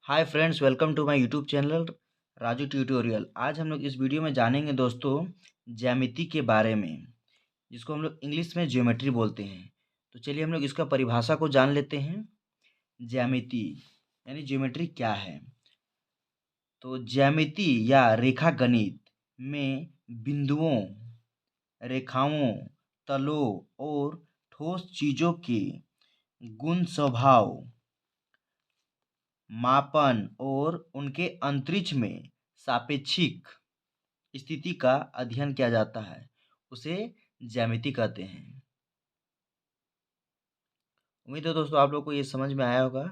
Hi friends, welcome to my YouTube channel Raju tutorial. आज हम लोग इस वीडियो में जानेंगे दोस्तों ज्यामिति के बारे में, जिसको हम लोग इंग्लिश में ज्योमेट्री बोलते हैं। तो चलिए हम लोग इसका परिभाषा को जान लेते हैं। ज्यामिति यानी ज्योमेट्री क्या है। तो ज्यामिति या रेखा गणित में बिंदुओं, रेखाओं, तलों और ठोस चीजों के गुण स्वभाव, मापन और उनके अंतरिक्ष में सापेक्षिक स्थिति का अध्ययन किया जाता है, उसे ज्यामिति कहते हैं। उम्मीद है दोस्तों आप लोग को ये समझ में आया होगा।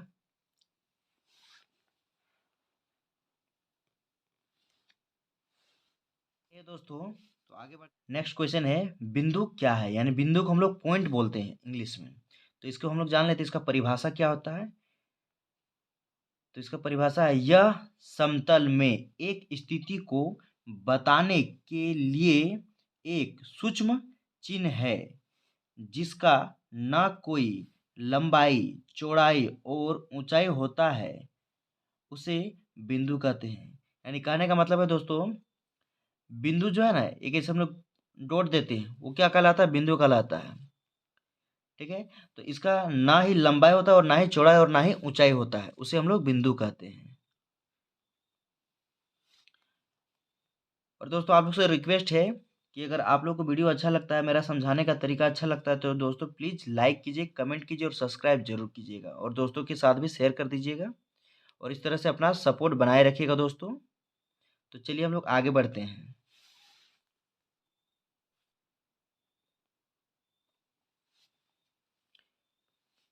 ये दोस्तों तो आगे बढ़ नेक्स्ट क्वेश्चन है, बिंदु क्या है। यानी बिंदु को हम लोग पॉइंट बोलते हैं इंग्लिश में। तो इसको हम लोग जान लेते हैं, इसका परिभाषा क्या होता है। तो इसका परिभाषा है, यह समतल में एक स्थिति को बताने के लिए एक सूक्ष्म चिन्ह है जिसका न कोई लंबाई, चौड़ाई और ऊंचाई होता है, उसे बिंदु कहते हैं। यानी कहने का मतलब है दोस्तों, बिंदु जो है ना, एक ऐसे हम लोग डॉट देते हैं, वो क्या कहलाता है, बिंदु कहलाता है। ठीक है, तो इसका ना ही लंबाई होता है और ना ही चौड़ाई और ना ही ऊंचाई होता है, उसे हम लोग बिंदु कहते हैं। और दोस्तों आप लोग से रिक्वेस्ट है कि अगर आप लोग को वीडियो अच्छा लगता है, मेरा समझाने का तरीका अच्छा लगता है, तो दोस्तों प्लीज़ लाइक कीजिए, कमेंट कीजिए और सब्सक्राइब जरूर कीजिएगा, और दोस्तों के साथ भी शेयर कर दीजिएगा, और इस तरह से अपना सपोर्ट बनाए रखिएगा दोस्तों। तो चलिए हम लोग आगे बढ़ते हैं।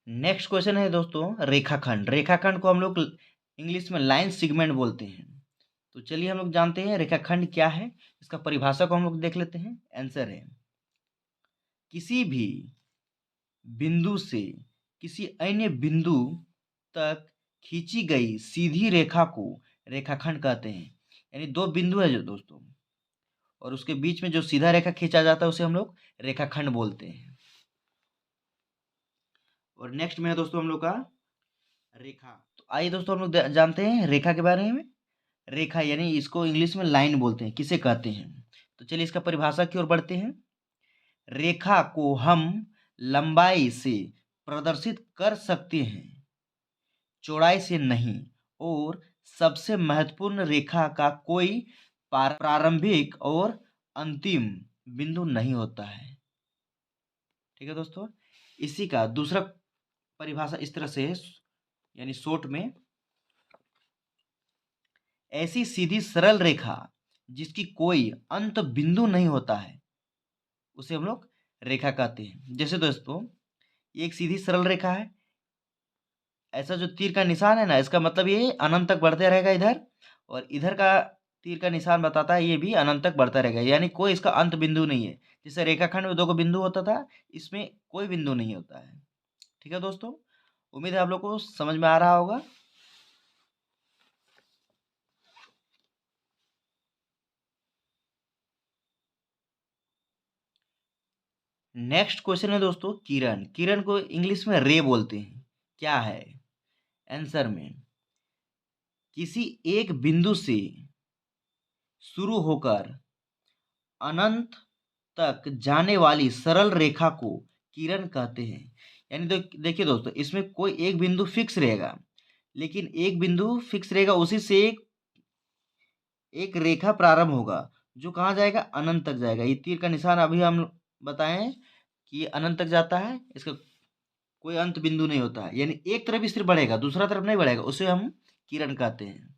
नेक्स्ट क्वेश्चन है दोस्तों, रेखाखंड। रेखाखंड को हम लोग इंग्लिश में लाइन सेगमेंट बोलते हैं। तो चलिए हम लोग जानते हैं रेखाखंड क्या है। इसका परिभाषा को हम लोग देख लेते हैं। आंसर है, किसी भी बिंदु से किसी अन्य बिंदु तक खींची गई सीधी रेखा को रेखाखंड कहते हैं। यानी दो बिंदु है जो दोस्तों, और उसके बीच में जो सीधा रेखा खींचा जाता है उसे हम लोग रेखाखंड बोलते हैं। और नेक्स्ट में है दोस्तों हम लोग का रेखा। तो आइए दोस्तों हम लोग जानते हैं रेखा के बारे में। रेखा यानी इसको इंग्लिश में लाइन बोलते हैं, किसे कहते हैं। तो चलिए इसका परिभाषा की ओर बढ़ते हैं। रेखा को हम लंबाई से प्रदर्शित कर सकते हैं, चौड़ाई से नहीं, और सबसे महत्वपूर्ण, रेखा का कोई प्रारंभिक और अंतिम बिंदु नहीं होता है। ठीक है दोस्तों, इसी का दूसरा परिभाषा इस तरह से है, यानी शॉर्ट में, ऐसी सीधी सरल रेखा जिसकी कोई अंत बिंदु नहीं होता है, उसे हम लोग रेखा कहते हैं। जैसे दोस्तों ये एक सीधी सरल रेखा है, ऐसा जो तीर का निशान है ना, इसका मतलब ये अनंत तक बढ़ते रहेगा इधर, और इधर का तीर का निशान बताता है ये भी अनंत तक बढ़ता रहेगा, यानी कोई इसका अंत बिंदु नहीं है। जैसे रेखाखंड में दो को बिंदु होता था, इसमें कोई बिंदु नहीं होता है। ठीक है दोस्तों, उम्मीद है आप लोग को समझ में आ रहा होगा। नेक्स्ट क्वेश्चन है दोस्तों, किरण। किरण को इंग्लिश में रे बोलते हैं। क्या है आंसर में, किसी एक बिंदु से शुरू होकर अनंत तक जाने वाली सरल रेखा को किरण कहते हैं। यानी देखिए दोस्तों, इसमें कोई एक बिंदु फिक्स रहेगा, लेकिन एक बिंदु फिक्स रहेगा, उसी से एक रेखा प्रारंभ होगा, जो कहाँ जाएगा, अनंत तक जाएगा। ये तीर का निशान अभी हम बताएं कि ये अनंत तक जाता है, इसका कोई अंत बिंदु नहीं होता है, यानी एक तरफ ही सिर्फ बढ़ेगा, दूसरा तरफ नहीं बढ़ेगा, उसे हम किरण कहते हैं।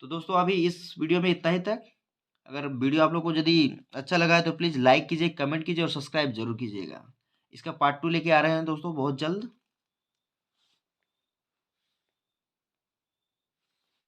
तो दोस्तों अभी इस वीडियो में इतना ही तक। अगर वीडियो आप लोग को यदि अच्छा लगा है तो प्लीज़ लाइक कीजिए, कमेंट कीजिए और सब्सक्राइब जरूर कीजिएगा। इसका पार्ट 2 लेके आ रहे हैं दोस्तों बहुत जल्द।